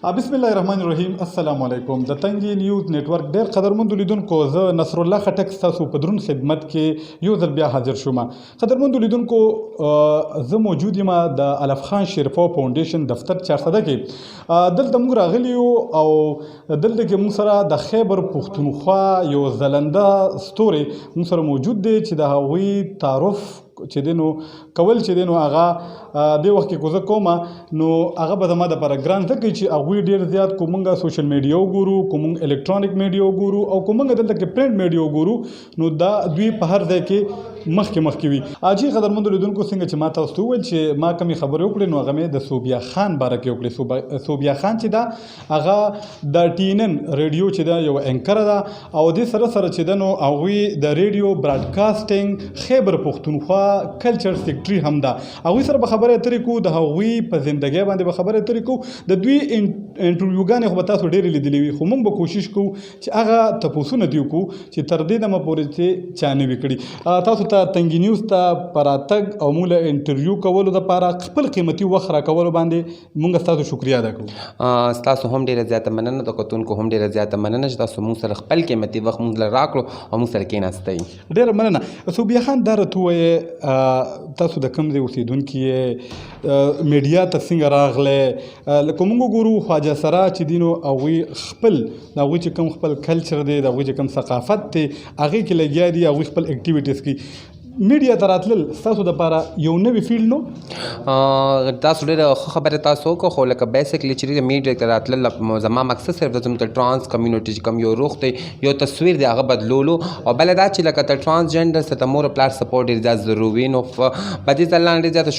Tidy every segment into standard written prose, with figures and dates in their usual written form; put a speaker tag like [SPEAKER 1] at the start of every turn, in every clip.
[SPEAKER 1] بسم الله الرحمن الرحیم. السلام علیکم. د تنګي نیوز نتورک ډیر قدرمند لیدونکو، زه نصر الله خټک ستاسو په درون خدمت کې یو ځل بیا حاضر شوم. قدرمند لیدونکو، زه موجود یم د الف خان شیرپا فاونډیشن دفتر 400 کې. دلته موږ راغلي یو او دلته کې موږ سره د خیبر پښتونخوا یو ځلنده ستوری موږ سره موجود دی چې د هغوی تعارف چې دی نو کول چې دی نو هغه دې وخت کې کوزه کومه نو هغه به زما دپاره ګران ځکه چې هغوی ډېر زیات که مونږ سوشل میډیا وګورو، که مونږ الکترونیک میډیا وګورو او که مونږ دلته کې پرنټ میډیا وګورو نو دا دوی په هر ځای کې مخکې وي. حاجي قدرمندو لیدونکو، څنګه چې ما تاسو ته وویل چې ما کومې خبرې وکړې نو هغه مې د صوبیا خان باره کې وکړې. صوبیا خان چې ده هغه د TNN ریډیو چې ده یو انکره ده او دې سره سره چې ده نو هغوی د ریډیو براډکاسټینګ خیبر پښتونخوا کلچر سیکټري هم ده. هغوی سره به خبرې اترې کوو، د هغوی په زندګۍ باندې به خبرې اترې کوو. د دوی انټرویوګانې خو به تاسو ډېرې لیدلې وي، خو موږ به کوشش کوو چې هغه تپوسونه دې وکړو چې تر دې دمه پورې چې چا نه وي کړي. تاسو ته تنګي نیوز ته په راتګ او موږ له انټرویو کولو دپاره خپل قیمتي وخت راکولو باندې موږ ستاسو شکریه ادا کوو.
[SPEAKER 2] ستاسو هم ډېره زیاته مننه، د کتونکو هم ډېره زیاته مننه چې تاسو موږ سره خپل قیمتي وخت موږ له راکړو او موږ سره کېناستئ.
[SPEAKER 1] ډېره مننه. صوبیا خان دا راته ووایې تاسو د کوم ځای اوسېدونکي یې، میډیا ته څنګه راغلی؟ لکه موږ وګورو خواجه سرا چې دي نو هغوی خپل د هغوی چې کوم خپل کلچر دی، د هغوی چې کوم ثقافت دی، هغې کې لګیا دي، هغوی خپل اکټیویټیز کوي. میډیا ته راتلل ستاسو دپاره یو نوی فیلډ نو؟
[SPEAKER 2] تاسو ډېره ښه خبره تاسو وکړه، خو لکه بیسیکلی چې میډیا ته راتلل زما مقصد صرف د زموږ د ټرانس کمیونټي چې کوم یو روح دی، یو تصویر دی، هغه بدلولو او بله دا چې لکه د ټرانسجنډر سره د مور او پلار سپورټ ډېر زیات ضروري وي. نو په دې ځل ډېر زیاته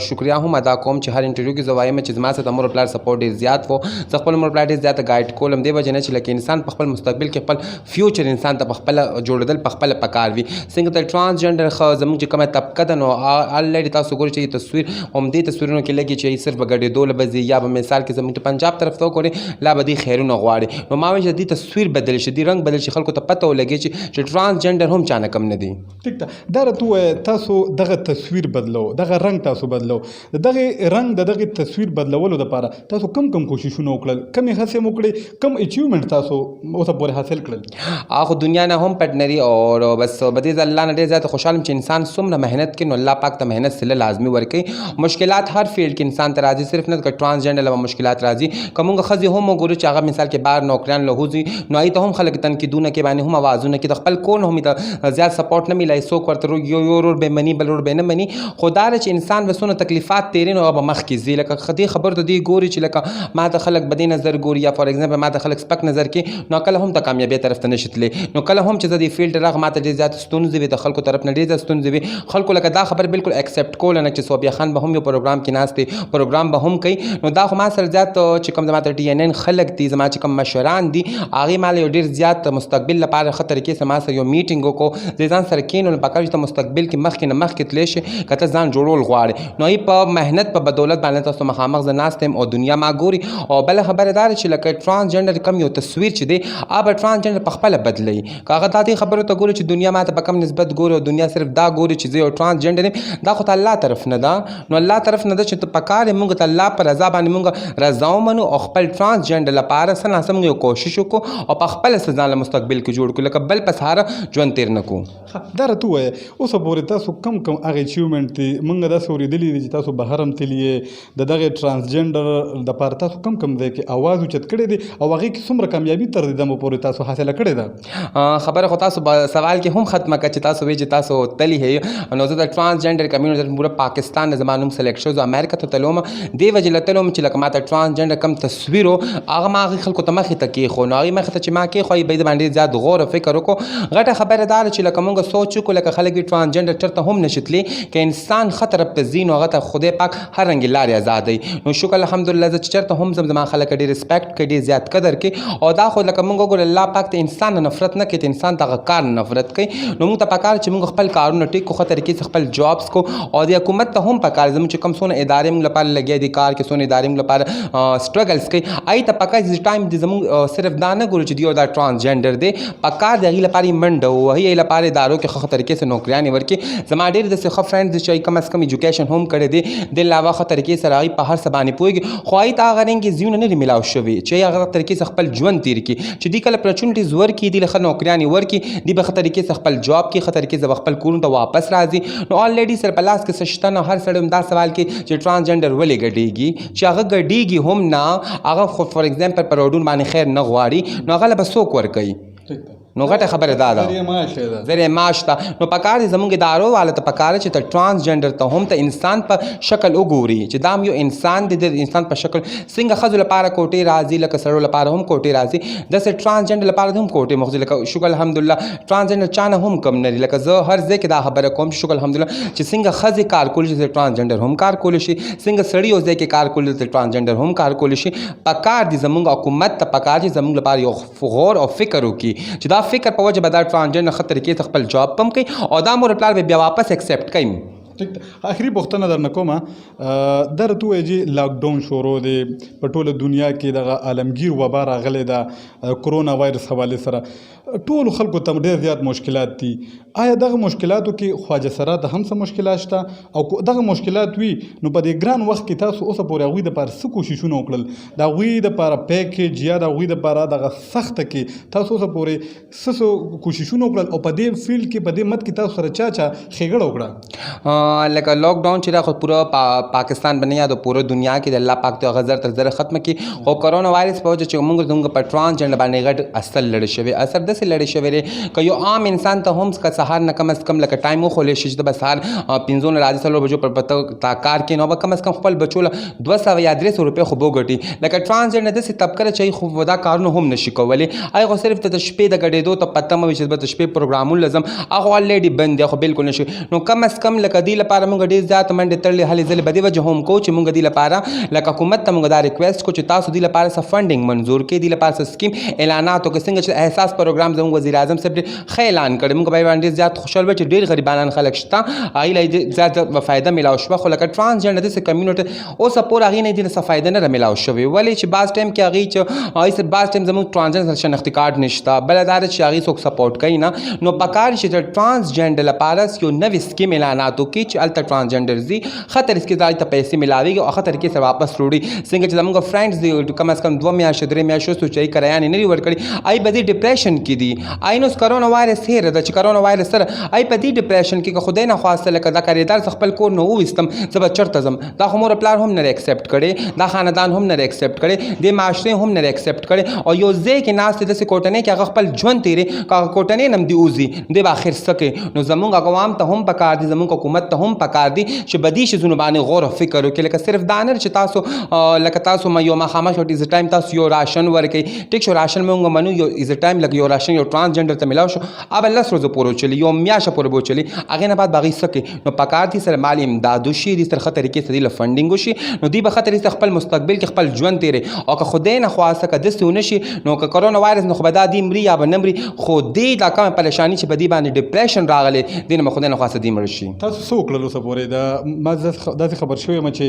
[SPEAKER 2] شکریه هم ادا کوم چې هر انټرویو کې زه وایم چې زما سره د مور او پلار سپورټ ډېر زیات و. زه خپل مور او پلار ډېر زیاته ګایډ کولم دې وجې نه چې لکه انسان په خپل مستقبل کې خپل فیوچر انسان ته په خپله جوړېدل په خپله پکار وي. څنګه د ټرانسجنډر زموږ چې کومه طبقه ده نو الریډي تاسو ګورئ چې تصویر همدې تصویرونو کې لګي چې صرف به ګډېدو به ځي، یا به مثال کې زموږ پنجاب طرف ته وګورئ لا به دې خیرونه غواړي. نو ما وایي چې دې تصویر بدل شي، دې رنګ بدل شي، خلکو ته پته ولګي چې ټرانسجنډر هم چا نه کم نه دي.
[SPEAKER 1] ټیک ده. دا راته ووایه تاسو دغه تصویر بدلو، دغه رنګ تاسو بدلو، د دغې رنګ د دغې تصویر بدلولو دپاره تاسو کم کوششونه وکړل، کمې هڅې مو کړې، کم اچیومنټ تاسو اوسه پورې حاصل کړل؟
[SPEAKER 2] هغه دنیا نه هم پټ نري او بس به دې الله نه ډېر زیاته خوشحال یم چې انسان څومره محنت کوي نو الله پاک ته محنت صله لازمي ورکوي. مشکلات هر فیلډ کې انسان ته راځي، صرف نه که ټرانسجنډر له مشکلات راځي. که موږ ښځې هم وګورو چې هغه مثال کې بار نوکریان له وځي نو هغې ته هم خلک تنقیدونه کوي، باندې هم اوازونه کوي، د خپل کور نه هم ته زیات سپورټ نه میلایي، څوک ورته یو ورور به مني بل ورور به نه مني. خو دا چې انسان به څونه تکلیفات تېري نو هغه به مخکې ځي. لکه دې خبرو ته دې ګوري چې لکه ما ته خلک بدې نظر ګوري، یا فار ایگزامپل ما ته خلک سپک نظر کوي، نو کله هم د کامیابۍ طرف ته نشي تللی. نو کله هم چې زه دې فیلډ راغ ما ته ډېر زیات ستونزې وي، د خلکو طرف نه ډېر زیات ستونزې وي. خلکو لکه دا خبر بالکل اکسپټ کول نه چې صوبیا خان به هم یو پروګرام کې ناست دی، پروګرام به هم کوي. نو دا خو ما سره زیات چې کوم زما ته TNN خلک دي، زما چې کوم مشران دي، هغې ما له یو ډېر زیات مستقبل لپاره ښه طریقې سره ما سره یو میټینګ وکړو. زه ځان سره کښېنولم، پکار چې ته مستقبل کې مخکې نه مخکې تللی شي، که ته ځان جوړول غواړې نو هغې په محنت په بدولت باندې تاسو مخامخ زه ناست یم او دنیا ما ګوري. او بله خبره دا ده چې لکه ټرانسجنډر کوم یو تصویر چې دی هغه به ټرانسجنډر په خپله بدلوي. که هغه دا دې خبرو ته ګوري چې دنیا ما ته په کم نسبت ګوري او دنیا صرف دا ګوري چې زه یو ټرانسجنډر یم، دا خو ته الله طرف نه ده. نو الله طرف نه ده چې ته پکار یې موږ ته الله په رضا باندې موږ رضا ومنو او خپل ټرانسجنډر لپاره څه ناسم یو کوشش وکړو او په خپله څه ځان له مستقبل کې جوړ کړو، لکه بل په سهاره ژوند تېر نه کړو.
[SPEAKER 1] دا راته ووایه اوسه پورې تاسو کم هغه اچیومنټ دي موږ داسې اورېدلي دي چې تاسو بهر هم تللي یې، د دغې ټرانسجنډر دپاره تاسو کم ځای کې اواز اوچت کړی دی او هغې کې څومره کامیابي تر دې دمه پورې تاسو حاصله کړې ده؟
[SPEAKER 2] خبره خو تاسو سوال کې هم ختمه کړه چې تاسو وایئ چې تاسو تللي یې. نو زه د ټرانسجنډر کمیونټي پوره پاکستان نه زما نوم سلیکټ شو، زه امریکا ته تللم. دې وجې له تللم چې لکه ما ته ټرانسجنډر کم تصویر و هغه ما هغې خلکو ته مخې ته کېښو. نو هغې مخې ته چې ما کېښو هغې به یې باندې زیات غور او فکر وکړو. غټه خبره دا ده چې لکه موږ سوچ وکړو لکه خلک وي ټرانسجنډر چېرته هم نشي تللی، که انسان ښه طرف ته ځي نو هغه ته خدای پاک هر رنګې لارې ازادوي. نو شکر الحمدلله زه چې چېرته هم ځم زما خلک ډېر رسپیکټ کوي، ډېر زیات قدر کوي. او دا خو لکه موږ وګورو الله پاک ته انسان نه نفرت نه کوي، ته انسان ته هغه کار نه نفرت کوي. نو موږ ته پکار چې موږ خپل کارونه ټیک کو ښه طریقې سره خپل جابس کو او د حکومت ته هم پکار زموږ چې کوم څونه ادارې موږ لپاره لګیا دي کار کې څونه ادارې موږ لپاره سټرګلز کوي ای ته پکار چې ټایم د زموږ صرف دا نه ګورو چې دیو دا ټرانسجنډر دی پکار د هغې لپاره منډه وهي لپاره ادارو کې ښه طریقې سره نوکریانې ورکړي زما ډېر داسې ښه فرینډ چې کم از کم ایجوکیشن هم کړی دی د علاوه ښه طریقې سره هغوی په هر څه باندې پوهېږي خو هغوی ته هغه رنګې زیونه نه دي میلاو شوي چې هغه طریقې سره خپل ژوند تېر کړي چې دوی کله اپرچونټیز ورکړي دوی له ښه نوکریانې ورکړي دوی به ښه طریقې سره خپل جاب کې ښه طریقې سره خپل کورونو ته واپس راځي نو آلریډي سره په لاس کې څه شته نو هر سړی هم دا سوال کوي چې ټرانسجنډر ولې ګډېږي چې هغه ګډېږي هم نه هغه خو فار ایگزامپل په روډونو باندې خیر نه غواړي نو هغه له به څوک ورکوي نو غټه خبره دا ده ذریعه معاش ته نو پکار دی زموږ ادارو والا ته پکار چې ته ټرانسجنډر ته هم ته انسان په شکل وګوري چې دا هم یو انسان دی د انسان په شکل څنګه ښځو لپاره کوټې راځي لکه سړو لپاره هم کوټې راځي داسې ټرانسجنډر لپاره هم کوټې مخځي لکه شکر الحمدلله ټرانسجنډر چا نه هم کم نه دي لکه زه هر ځای کې دا خبره کوم چې شکر الحمدلله چې څنګه ښځې کار کولی شي ټرانسجنډر هم کار کولی شي څنګه سړي یو ځای کې کار کولی شي ټرانسجنډر هم کار کولی شي پکار دی زموږ حکومت ته پکار دی زموږ لپاره یو غور او فکر وکړي چې دا فکر په وجه به دا ټرانسجنډر ښه طریقې ته خپل جاب پم کوي او دا مور پلار به بیا واپس اکسپټ کوي
[SPEAKER 1] ټیک ده آخري پوښتنه درنه کومه دا راته ووایه چې لاکډاون شروع دی په ټوله دنیا کې دغه عالمګیر وبا راغلی ده کرونا وایرس حوالې سره ټولو خلکو ته ډېر زیات مشکلات دي آیا دغه مشکلاتو کې خواجه سرا ته هم څه مشکلات شته او دغه مشکلات وي نو په دې ګران وخت کې تاسو اوسه پورې هغوی دپاره څه کوششونه وکړل د هغوی دپاره پیکیج یا د هغوی دپاره دغه سخته کې تاسو اوسه پورې څه کوششونه وکړل او په دې فیلډ کې په دې مد کې تاسو سره چا ښېګړه وکړه
[SPEAKER 2] لکه لاک ډاون چې دا خو پوره پاکستان باندې یا د پوره دنیا کې د الله پاک ته غزر تر زره ختمه کړي خو کرونا وایرس په وجه چې موږ په ټرانسجنډر باندې غټ اثر لړی شوی اثر داسې لړی شوی دی که یو عام انسان ته هم که سهار نه کم از کم لکه ټایم وخولی شي چې ته به سهار 5 نه راځي 4 بجو پر تا کار کوي نو به کم از کم خپل بچو له 200 یا 300 روپۍ خو به وګټي لکه ټرانسجنډر داسې طبقه چې خو دا کارونه هم نشي کولی هغه خو صرف د شپې د ګډېدو ته پته مه وي چې به د شپې پروګرامونه لازم هغه الریډي بند دی خو بالکل نشي نو کم از کم لکه دې لپاره موږ ډېر زیات منډې تړلې هلې ځلې په دې وجه هم کوو چې موږ دې لپاره لکه حکومت ته موږ دا ریکویسټ کوو چې تاسو دې لپاره څه فنډینګ منظور کړئ دې لپاره څه سکیم اعلانات وکړئ څنګه چې احساس پروګرام زموږ وزیر اعظم صاحب ښه اعلان کړی موږ به باندې زیات خوشحال وو چې ډېر غریبانان خلک شته هغوی له زیات فایده میلاو شوه خو لکه ټرانسجنډر داسې کمیونټي اوسه پورې هغوی نه دې څه فایده نه رامیلاو شوې ولې چې بعض ټایم کې هغوی چې هغوی بعض ټایم زموږ ټرانسجنډر شناختي کارډ نشته بله دا ده چې هغوی څوک سپورټ کوي نه نو پکار شي چې ټرانسجنډر لپاره یو نوې سکیم اعلانات وکړي چې هلته ټرانسجنډر ځي ښه طریقې سره ته پیسې میلاویږي او ښه طریقې سره واپس وروړي څنګه چې زموږ فرینډز دي کم از کم 2 میاشتې 3 میاشتې وروسته چې هغوی کرایانې نه دي ورکړي هغوی په دې ډپریشن کې دي هغوی نو کرونا وایرس هېره ده چې کرونا وایرس سره هغوی په دې ډپریشن کې که خدای نخواسته لکه دا کارېدار زه خپل کور نه وویستم زه به چېرته ځم دا خو مور پلار هم نه اکسپټ کړی دا خاندان هم نه اکسپټ کړی دې معاشرې هم نه اکسپټ کړی او یو ځای کې ناست دی داسې کوټنۍ کې هغه خپل ژوند تېرې که هغه کوټنۍ نه هم دې وځي دی به اخر څه کوي نو زموږ عوام ته هم پکار دي زموږ حکومت ته هم پکار دي چې بدې شیزونو باندې غور او فکر وکړي لکه صرف دا نه چې تاسو لکه تاسو یو مخامخ یو ایز ټایم تاسو یو راشن ورکړئ ټیک شو راشن موږ منو یو ایز ټایم لکه یو راشن یو ټرانسجنډر ته میلاو شو اب 10 ورځې پورې وچلي یو میاشته پورې به وچلي هغې نه بعد به هغوی څه کوي نو پکار دي سره مالي امداد وشي دې سره ښه طریقې سره دې له فنډینګ وشي نو دوی به ښه طریقې سره خپل مستقبل کې خپل ژوند تېرې او که خدای نخواسته که داسې ونه شي نو که کرونا وایرس نه خو به دا دوی مري یا به نه مري خو دې دا کومه پریشاني چې په دې باندې ډپریشن راغلی دې نه به خدای نخواسته دوی مړه شي
[SPEAKER 1] تاسو څه وکړل اوسه پورې ما داسې خبر شوی یم چې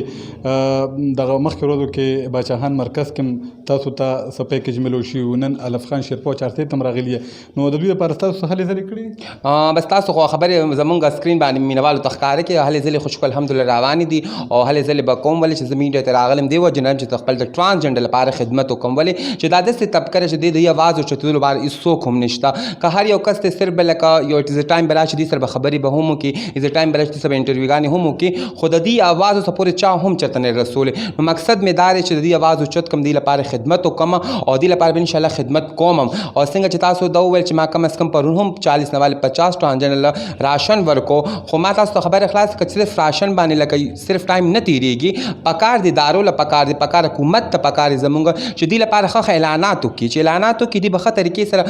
[SPEAKER 1] دغه مخکې ورځو کې باچاهان مرکز کې تاسو ته څه پیکیج میلو شي نن الف خان شیرپا چارتې ته هم راغلي نو د دوی لپاره تاسو څه هلې ځلې کړي
[SPEAKER 2] بس تاسو خو خبرې زمونږ سکرین باندې مینوالو ته ښکاره کړي هلې ځلې خو شکر الحمدلله روانې دي او هلې ځلې به کوم ولې چې زه میډیا ته راغلم دې وجې نه چې خپل د ټرانسجنډر لپاره خدمت وکړم ولې چې دا داسې طبقه ده چې دې د اواز اوچتېدلو لپاره هېڅوک هم نشته که هر یو کس ته صرف به لکه یو ایز ټایم به راشي دې سره به خبرې به هم وکړي ایز ټایم به راشي دې سره به انټرویوګانې هم وکړي خو د دې اواز اوسه پورې چا هم چېرته نه رسولې نو مقصد مې دا دی چې د دې اواز اوچت کړم دې لپاره خدمت وکړم او دې لپاره به انشاءالله خدمت کوم او څنګه چې تاسو دا وویل چې ما کم از کم پرون هم 40 نه والے 50 ټرانسجنډر راشن ورکو خو ما تاسو ته خبره خلاص کړه صرف راشن باندې لکه صرف ټایم نه تیریږي پکار دي دارو له پکار دي پکار حکومت ته پکار زمونږ چې دې لپاره ښه اعلانات وکړي چې اعلانات وکړي دې به ښه طریقې سره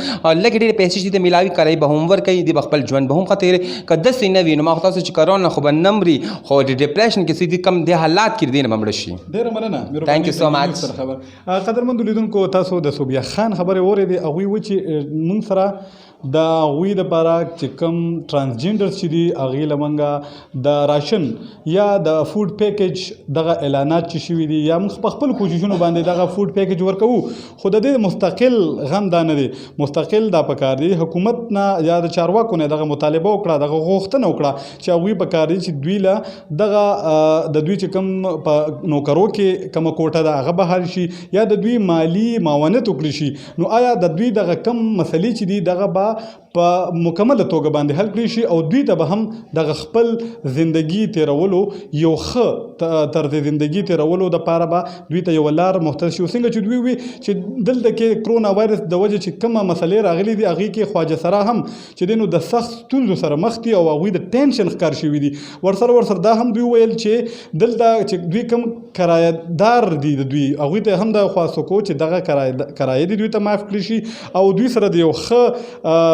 [SPEAKER 2] لږ ډېرې پیسې چې دې میلاوي کوي به هم ورکوي دې به خپل ژوند به هم ښه تېروي که داسې نه وي نو ما خو تاسو چې کرونا خو به نه مري خو د ډپریشن کې چې کم دې حالات کې دې نه به مړه شي
[SPEAKER 1] ډېره مننه
[SPEAKER 2] تhank you so much
[SPEAKER 1] قدرمنو لیدونکو تاسو د صوبیا خان خبرې اورېدې هغوی و چې موږ سره د هغوی دپاره چې کوم ټرانسجنډرز چې دي هغې له موږ د راشن یا د فوډ پیکج دغه اعلانات چې شوي دي یا موږ په خپلو کوششونو باندې دغه فوډ پیکج ورکوو خو د دې مستقل غم دا نه دی مستقل دا پکار دی حکومت نه یا د چارواکو نه دغه مطالبه وکړه دغه غوښتنه وکړه چې هغوی پکار دي چې دوی له دغه د دوی چې کوم په نوکرو کې کومه کوټه ده هغه بحال شي یا د دوی مالی معاونت وکړي شي نو آیا د دوی دغه کم مسلې چې دي دغه به په مکمله توګه باندې حل کړی شي او دوی ته به هم دغه خپل زندگی تیرولو یو ښه طرز زندگی تیرولو دپاره به دوی ته یوه لار محتج شي څنګه چې دوی وي چې دلته کې کرونا وایرس د وجې چې کومه مسلې راغلي دي هغې کې خواجه سرا هم چې دی نو د سخت ستونزو سره مخ دي او هغوی د ټینشن ښکار شوي دي ورسره دا هم دوی ویل چې دلته چې دوی کوم کرایهدار دي د دوی هغوی ته هم دا خواست وکړو چې دغه کرایه دي دوی ته معاف کړي شي او دوی سره د یو ښه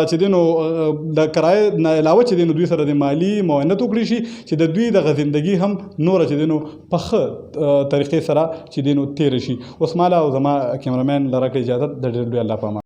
[SPEAKER 1] چې دی نو د کرایې نه علاوه چې دی نو دوی سره د مالی معاونت وکړي شي چې د دوی دغه زندگی هم نوره چې دی نو په ښه طریقې سره چې دی نو تېره شي اوس ماله او زما کیمرمین لره کړه اجازت د ډېر لوی الله په امان